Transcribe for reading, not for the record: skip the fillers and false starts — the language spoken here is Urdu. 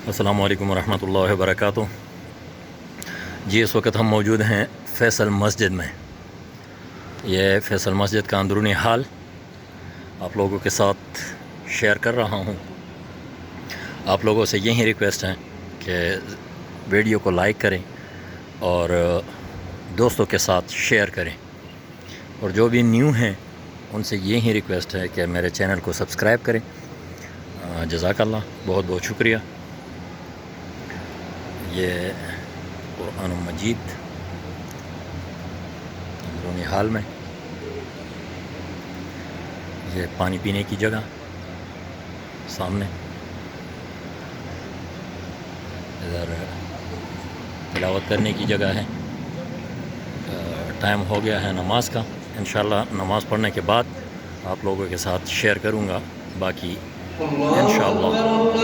السلام علیکم ورحمۃ اللہ وبرکاتہ۔ جی اس وقت ہم موجود ہیں فیصل مسجد میں۔ یہ فیصل مسجد کا اندرونی حال آپ لوگوں کے ساتھ شیئر کر رہا ہوں۔ آپ لوگوں سے یہی ریکویسٹ ہے کہ ویڈیو کو لائک کریں اور دوستوں کے ساتھ شیئر کریں، اور جو بھی نیو ہیں ان سے یہی ریکویسٹ ہے کہ میرے چینل کو سبسکرائب کریں۔ جزاک اللہ، بہت بہت شکریہ۔ یہ قرآن مجید اندرونی حال میں، یہ پانی پینے کی جگہ سامنے، ادھر تلاوت کرنے کی جگہ ہے۔ ٹائم ہو گیا ہے نماز کا، انشاءاللہ نماز پڑھنے کے بعد آپ لوگوں کے ساتھ شیئر کروں گا باقی انشاءاللہ۔